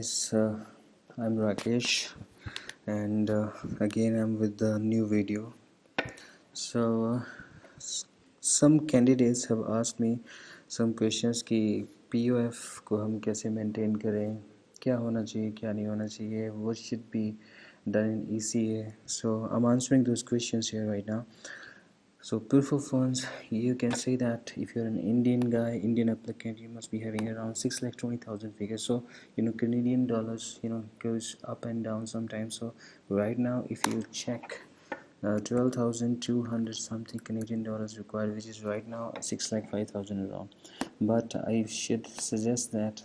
guys, I'm Rakesh, and again I'm with the new video. So some candidates have asked me some questions कि POF को हम कैसे maintain करें, क्या होना चाहिए, क्या नहीं होना चाहिए, what should be done in ECA. So I'm answering those questions here right now. So proof of funds, you can say that if you're an Indian guy, Indian applicant, you must be having around 6,20,000 figures. So Canadian dollars goes up and down sometimes. So right now if you check 12,200 something Canadian dollars required, which is right now 6,05,000 around. But I should suggest that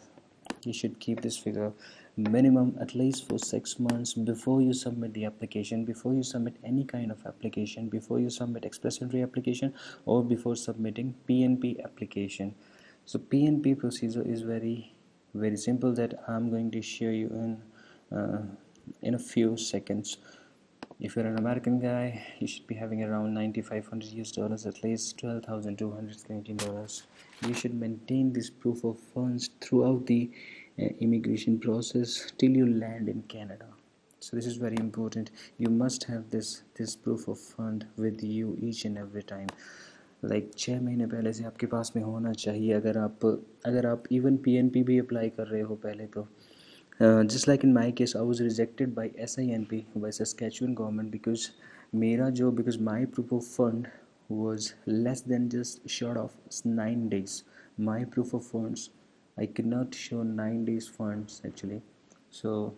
you should keep this figure minimum at least for 6 months before you submit the application, before you submit any kind of application, before you submit express entry application, or before submitting PNP application. So PNP procedure is very simple that I'm going to show you in a few seconds. If you're an American guy, you should be having around 9,500 US dollars, at least 12,200 Canadian dollars. You should maintain this proof of funds throughout the immigration process till you land in Canada. So this is very important. You must have this proof of fund with you each and every time. Like 6 महीने पहले से आपके पास में होना चाहिए. अगर आप even PNP भी अप्लाई कर रहे हो पहले तो just like in my case, I was rejected by SINP, by Saskatchewan government, because my proof of fund was less than just short of 9 days. My proof of funds, I could not show 9 days funds actually. So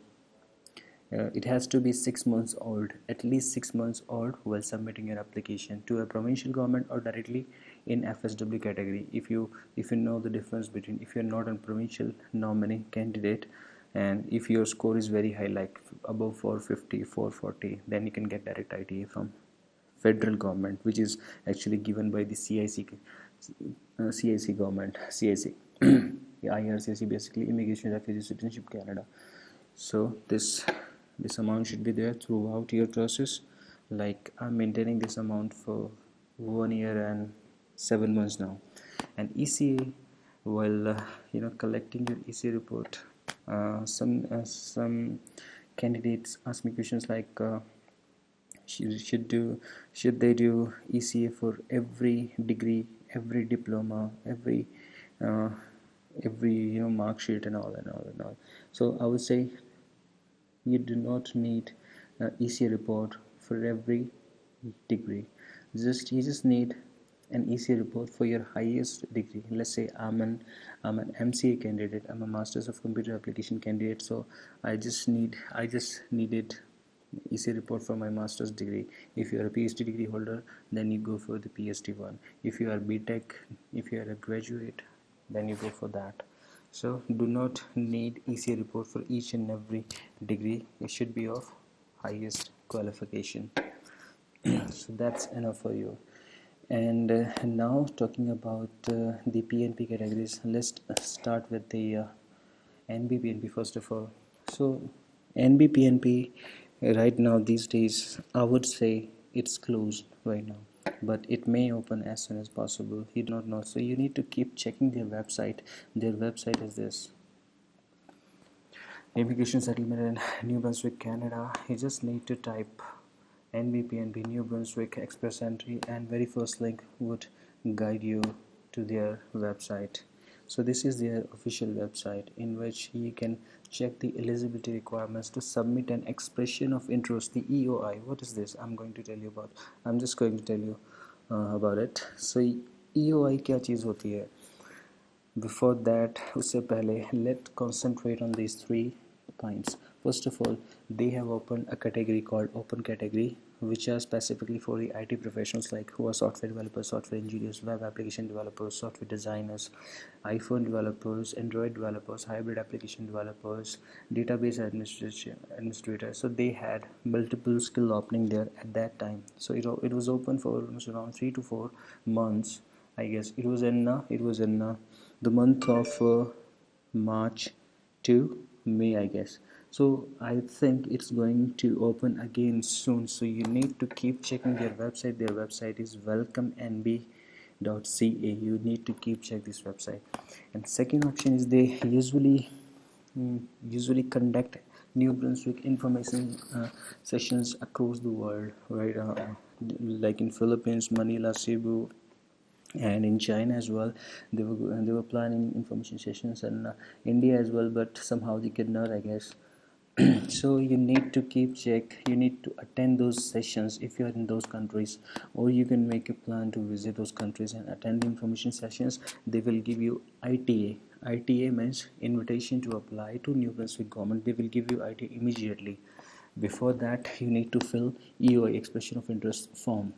it has to be 6 months old, at least 6 months old, while submitting your application to a provincial government or directly in FSW category. If you know the difference between, if you're not a provincial nominee candidate, and if your score is very high, like above 450, 440, then you can get direct ITA from federal government, which is actually given by the CIC government, CIC IRCC, basically Immigration, Refugee, Citizenship Canada. So this amount should be there throughout your process. Like I'm maintaining this amount for 1 year and 7 months now. And ECA, while collecting your ECA report, some candidates ask me questions like should they do ECA for every degree, every diploma, every mark sheet and all. So I would say you do not need ECA report for every degree. You just need an ECA report for your highest degree. Let's say I'm an MCA candidate, I'm a Masters of Computer Application candidate, so I just needed ECA report for my master's degree. If you are a PhD degree holder, then you go for the PhD one. If you are BTech, if you are a graduate, then you go for that. So do not need ECA report for each and every degree. It should be of highest qualification. So that's enough for you. And now talking about the PNP categories, let's start with the NBPNP first of all. So NBPNP right now these days, I would say it's closed right now, but it may open as soon as possible. You do not know, so you need to keep checking their website. Their website is this: Immigration Settlement in New Brunswick, Canada. You just need to type NBPNP New Brunswick Express Entry, and very first link would guide you to their website. So this is their official website in which you can check the eligibility requirements to submit an expression of interest, the EOI. What is this? I'm just going to tell you about it. So EOI क्या चीज़ होती है? Before that, उससे पहले, let's concentrate on these 3 points. First of all, they have opened a category called open category, which are specifically for the IT professionals, like who are software developers, software engineers, web application developers, software designers, iPhone developers, Android developers, hybrid application developers, database administrators. So they had multiple skill opening there at that time. So it was open for almost around 3 to 4 months. I guess it was in the month of March to May, I guess. So I think it's going to open again soon. So you need to keep checking their website. Their website is welcomenb.ca. You need to keep check this website. And second option is they usually usually conduct New Brunswick information sessions across the world, right? Like in Philippines, Manila, Cebu, and in China as well. They were planning information sessions, and India as well, but somehow they could not, I guess. So you need to keep check, you need to attend those sessions if you are in those countries, or you can make a plan to visit those countries and attend the information sessions. They will give you ITA means invitation to apply to New Brunswick government. They will give you ITA immediately. Before that, you need to fill EOI, expression of interest form.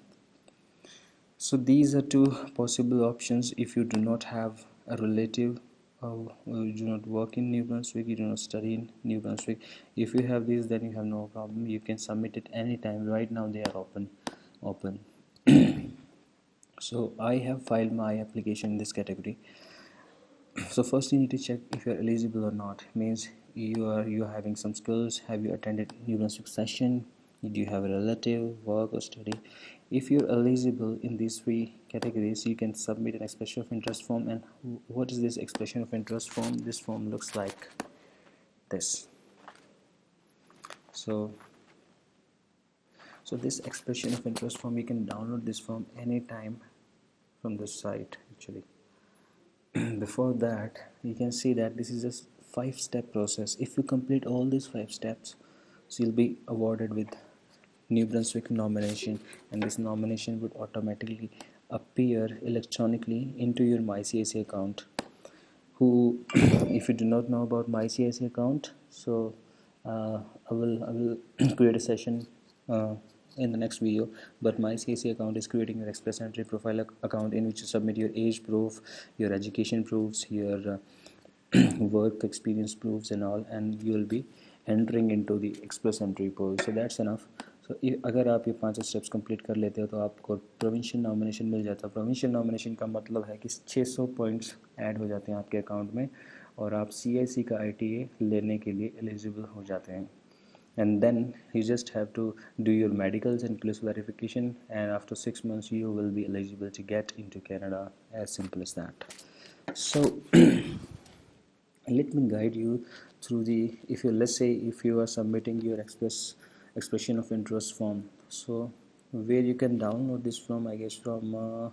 So these are two possible options if you do not have a relative, or you do not work in New Brunswick, you do not study in New Brunswick. If you have these, then you have no problem. You can submit it anytime. Right now they are open. So I have filed my application in this category. So first you need to check if you are eligible or not. Means you are having some skills. Have you attended New Brunswick session? Do you have a relative, work or study? If you're eligible in these three categories, you can submit an expression of interest form. And what is this expression of interest form? This form looks like this. So this expression of interest form, you can download this form anytime from this site actually. Before that, you can see that this is a 5-step process. If you complete all these 5 steps, so you'll be awarded with New Brunswick nomination, and this nomination would automatically appear electronically into your MyCSA account. Who if you do not know about MyCSA account, so I will create a session in the next video. But MyCSA account is creating your express entry profile account, in which you submit your age proof, your education proofs, your work experience proofs and all, and you will be entering into the express entry pool. So that's enough. So अगर आप ये 5 steps complete कर लेते हो तो आपको provincial nomination मिल जाता है. प्रोविंशियल नॉमिनेशन का मतलब है कि 600 पॉइंट्स ऐड हो जाते हैं आपके अकाउंट में, और आप CIC का ITA लेने के लिए एलिजिबल हो जाते हैं. And then you just have to do your medicals and police verification, and after 6 months you will be eligible to get into Canada. As simple as that. So let me guide you through the, if you, let's say if you are submitting your expression of interest form, so where you can download this from, I guess from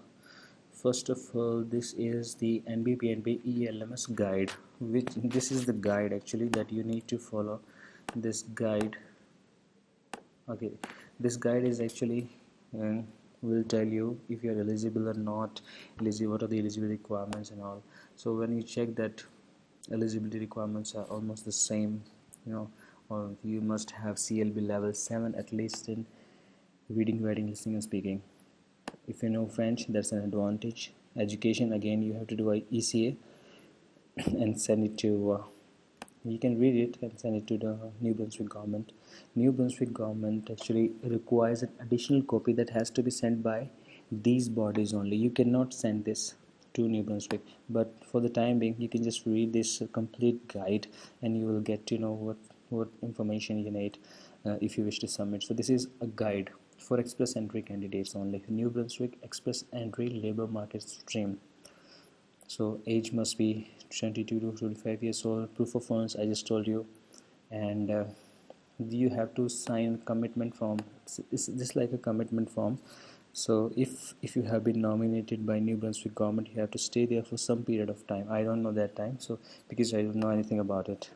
first of all, this is the NBPNP ELMS guide, which this is the guide actually that you need to follow. This guide, okay, this guide is actually will tell you if you are eligible or not eligible, what are the eligibility requirements and all. So when you check that eligibility requirements are almost the same, or you must have CLB level 7 at least in reading, writing, listening and speaking. If you know French, that's an advantage. Education, again you have to do a ECA and send it to you can read it and send it to the New Brunswick government. New Brunswick government actually requires an additional copy that has to be sent by these bodies only. You cannot send this to New Brunswick, but for the time being you can just read this complete guide and you will get to know what information you need if you wish to submit. So this is a guide for express entry candidates only. New Brunswick express entry labor market stream. So age must be 22 to 25 years old. Proof of funds, I just told you, and you have to sign commitment form. It's just like a commitment form. So if you have been nominated by New Brunswick government, you have to stay there for some period of time. I don't know that time, so because I don't know anything about it.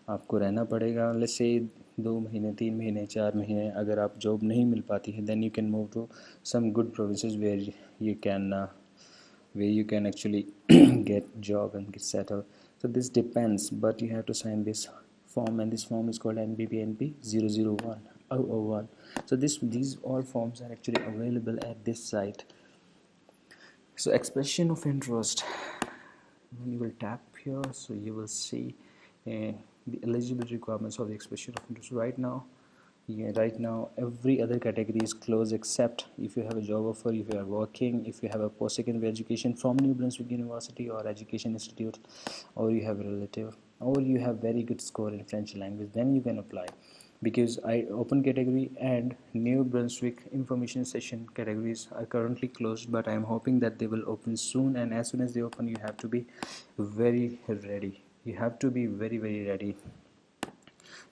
आपको रहना पड़ेगा, let's say 2 महीने, 3 महीने, 4 महीने. अगर आप job नहीं मिल पाती है, then you can move to some good provinces where you can actually get job and get settled. So this depends, but you have to sign this form, and this form is called NBPNP 001. So these all forms are actually available at this site. So expression of interest, when you will tap here, so you will see the eligibility requirements of the expression of interest. Right now every other category is closed except if you have a job offer, if you are working, if you have a post-secondary education from New Brunswick University or Education Institute, or you have a relative, or you have very good score in French language, then you can apply. Because open category and New Brunswick information session categories are currently closed, but I am hoping that they will open soon, and as soon as they open you have to be very ready. you have to be very ready,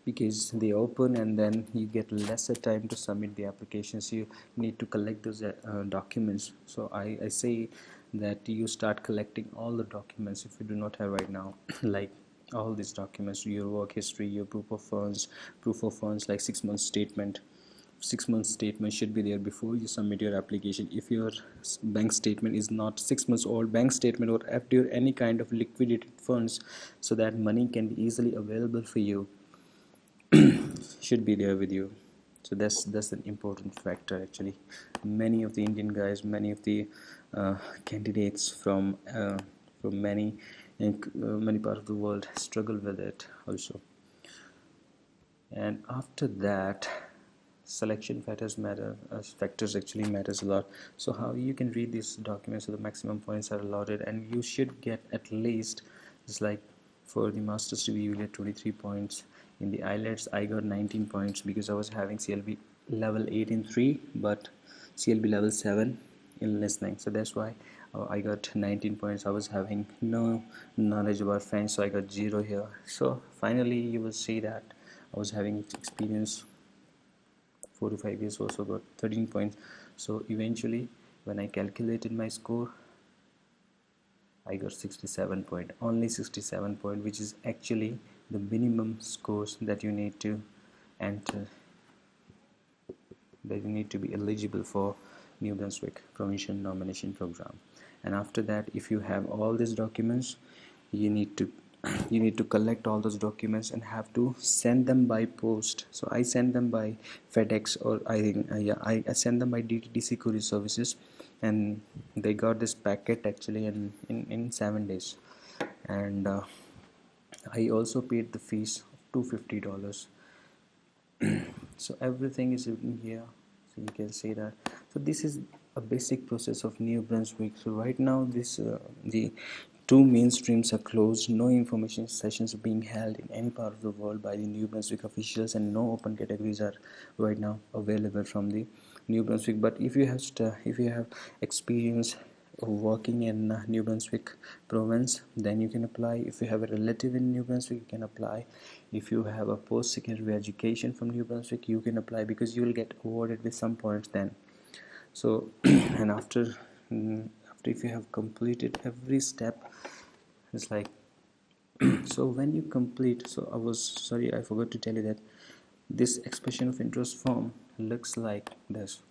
because they open and then you get lesser time to submit the applications. You need to collect those documents. So I say that you start collecting all the documents if you do not have right now like all these documents, your work history, your proof of funds like 6 months statement. 6 months statement should be there before you submit your application. If your bank statement is not 6 months old, bank statement or FD or any kind of liquidated funds, so that money can be easily available for you, should be there with you. So that's an important factor actually. Many of the Indian guys, many of the candidates from many parts of the world struggle with it also. And after that, selection factors actually matters a lot. So how you can read these documents, so the maximum points are allotted, and you should get at least, it's like for the master's degree you get 23 points. In the IELTS I got 19 points because I was having CLB level 8 in 3 but CLB level 7 in listening, so that's why I got 19 points. I was having no knowledge about French, so I got 0 here. So finally you will see that I was having experience 4 to 5 years, also got 13 points. So eventually when I calculated my score, I got 67 point, only 67 point, which is actually the minimum scores that you need to enter, that you need to be eligible for New Brunswick Provincial Nomination Program. And after that, if you have all these documents, you need to collect all those documents and have to send them by post. So I send them by FedEx, or I think I send them by DTDC courier services, and they got this packet actually in 7 days. And I also paid the fees of $250. So everything is written here, so you can see that. So this is a basic process of New Brunswick. So right now the two main streams are closed. No information sessions are being held in any part of the world by the New Brunswick officials, and no open categories are right now available from the New Brunswick. But if you have experience working in New Brunswick province, then you can apply. If you have a relative in New Brunswick, you can apply. If you have a post-secondary education from New Brunswick, you can apply, because you will get awarded with some points then. So and after if you have completed every step, it's like so when you complete, so I forgot to tell you that this expression of interest form looks like this.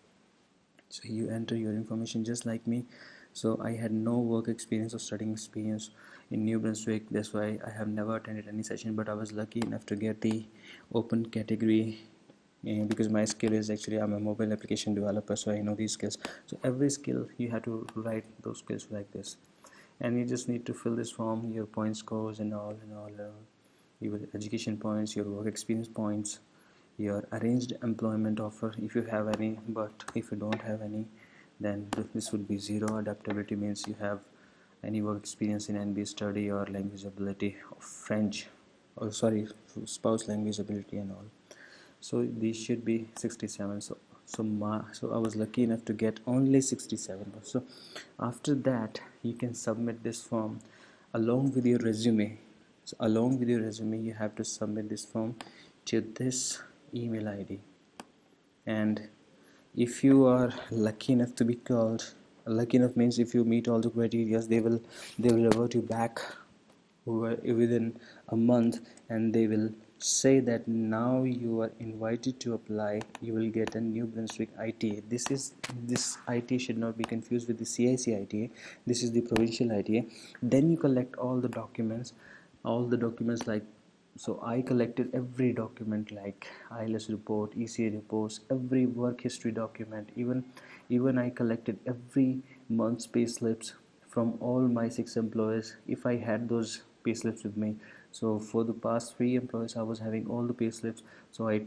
So you enter your information just like me. So I had no work experience or studying experience in New Brunswick, that's why I have never attended any session, but I was lucky enough to get the open category, because my skill is actually, I'm a mobile application developer, so I know these skills. So every skill you have to write those skills like this, and you just need to fill this form, your point scores and all your education points, your work experience points, your arranged employment offer if you have any. But if you don't have any, then this would be 0. Adaptability means you have any work experience in NB study or language ability of French, or sorry, spouse language ability and all. So these should be 67. So I was lucky enough to get only 67. So after that, you can submit this form along with your resume. So along with your resume, you have to submit this form to this email ID. And if you are lucky enough to be called, lucky enough means if you meet all the criteria, they will revert you back within a month, and they will say that now you are invited to apply. You will get a New Brunswick ITA. This ITA should not be confused with the CIC ITA. This is the provincial ITA. Then you collect all the documents like, so I collected every document like IELTS report, ECA reports, every work history document, even I collected every month's pay slips from all my 6 employers if I had those pay slips with me. So for the past 3 employees I was having all the pay slips. So I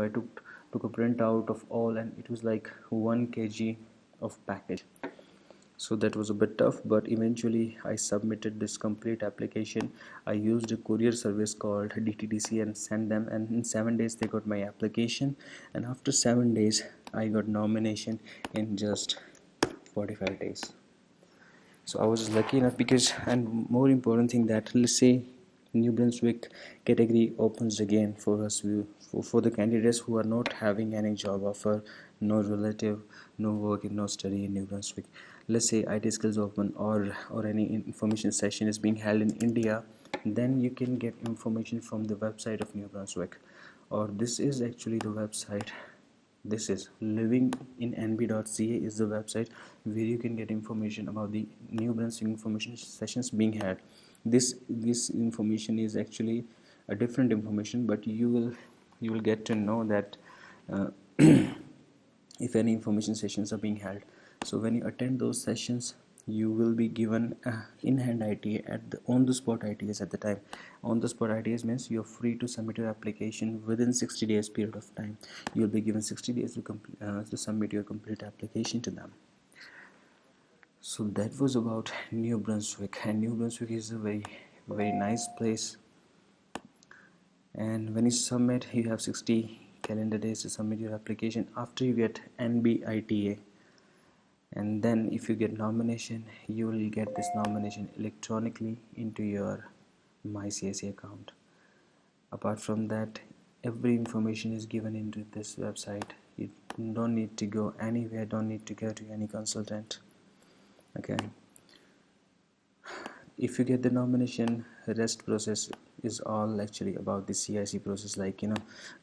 took a printout of all, and it was like 1 kg of package. So that was a bit tough, but eventually I submitted this complete application. I used a courier service called DTDC and sent them, and in 7 days they got my application, and after 7 days I got nomination in just 45 days. So I was lucky enough, because, and more important thing, that let's say New Brunswick category opens again for us, for the candidates who are not having any job offer, no relative, no work, and no study in New Brunswick. Let's say IT skills open, or any information session is being held in India, then you can get information from the website of New Brunswick, or this is actually the website. This is livinginnb.ca is the website where you can get information about the New Brunswick information sessions being had. This information is actually a different information, but you will get to know that uh, if any information sessions are being held. So when you attend those sessions, you will be given in-hand ITA on the spot ITS at the time. On the spot ITS means you're free to submit your application within 60 days period of time. You'll be given 60 days to submit your complete application to them. So that was about New Brunswick, and New Brunswick is a very nice place. And when you submit, you have 60 calendar days to submit your application after you get NBITA. And then if you get nomination, you will get this nomination electronically into your MyCSE account. Apart from that, every information is given into this website. You don't need to go anywhere, don't need to go to any consultant. Okay, if you get the nomination, rest process is all actually about the CIC process, like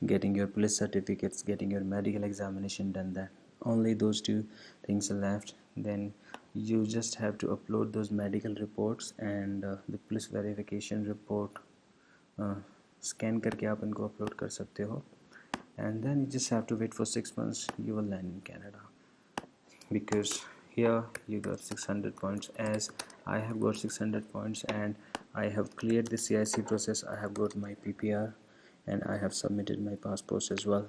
getting your police certificates, getting your medical examination done. That only those two things are left. Then you just have to upload those medical reports and the police verification report. Scan करके आप इनको upload कर सकते हो, and then you just have to wait for 6 months. You will land in Canada, because here you got 600 points, as I have got 600 points, and I have cleared the CIC process. I have got my PPR, and I have submitted my passports as well.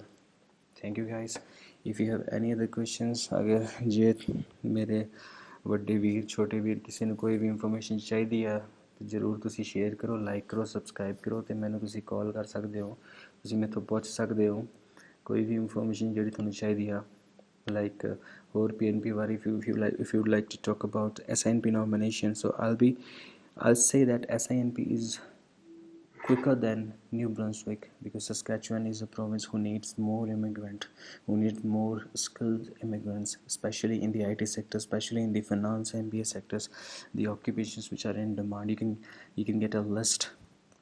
Thank you guys. If you have any other questions, अगर जे मेरे ਵੱਡੇ ਵੀਰ ਛੋਟੇ ਵੀਰ ਕਿਸੇ ਨੂੰ ਕੋਈ ਵੀ information ਚਾਹੀਦੀ ਆ ਤਾਂ ਜ਼ਰੂਰ ਤੁਸੀਂ ਸ਼ੇਅਰ ਕਰੋ, ਲਾਈਕ ਕਰੋ, ਸਬਸਕ੍ਰਾਈਬ ਕਰੋ, ਤੇ ਮੈਨੂੰ ਤੁਸੀਂ ਕਾਲ ਕਰ ਸਕਦੇ ਹੋ, ਤੁਸੀਂ ਮੈਥੋਂ ਪੁੱਛ ਸਕਦੇ ਹੋ ਕੋਈ ਵੀ ਇਨਫੋਰਮੇਸ਼ਨ ਜਿਹੜੀ ਤੁਹਾਨੂੰ ਚਾਹੀਦੀ ਆ, like or PNP war. If you would like to talk about SINP nomination, so I'll say that SINP is quicker than New Brunswick, because Saskatchewan is a province who needs more who needs more skilled immigrants, especially in the IT sector, especially in the finance and MBA sectors, the occupations which are in demand. You can get a list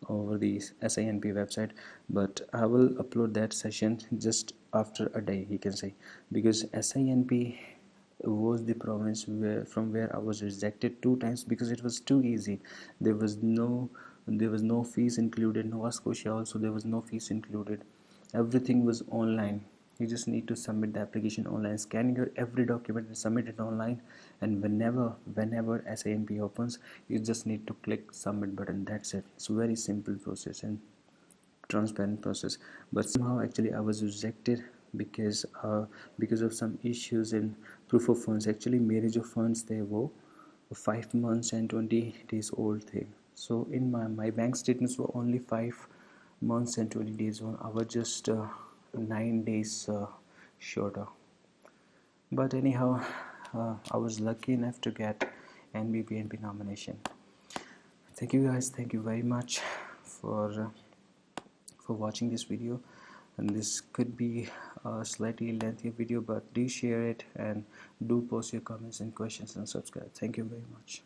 over the SINP website, but I will upload that session just after a day, you can say, because SINP was the province from where I was rejected 2 times because it was too easy. There was no fees included, Nova Scotia also there was no fees included. Everything was online. You just need to submit the application online, scan your every document and submit it online, and whenever SINP opens, you just need to click submit button. That's it. It's a very simple process and transparent process. But somehow actually I was rejected because of some issues in proof of funds. Actually मेरे जो funds थे वो 5 months and 20 days old थे. So in my bank statements were only 5 months and 20 days old. I was just 9 days shorter. But anyhow, I was lucky enough to get NBPNP nomination. Thank you guys. Thank you very much for watching this video, and this could be a slightly lengthy video, but do share it and do post your comments and questions and subscribe. Thank you very much.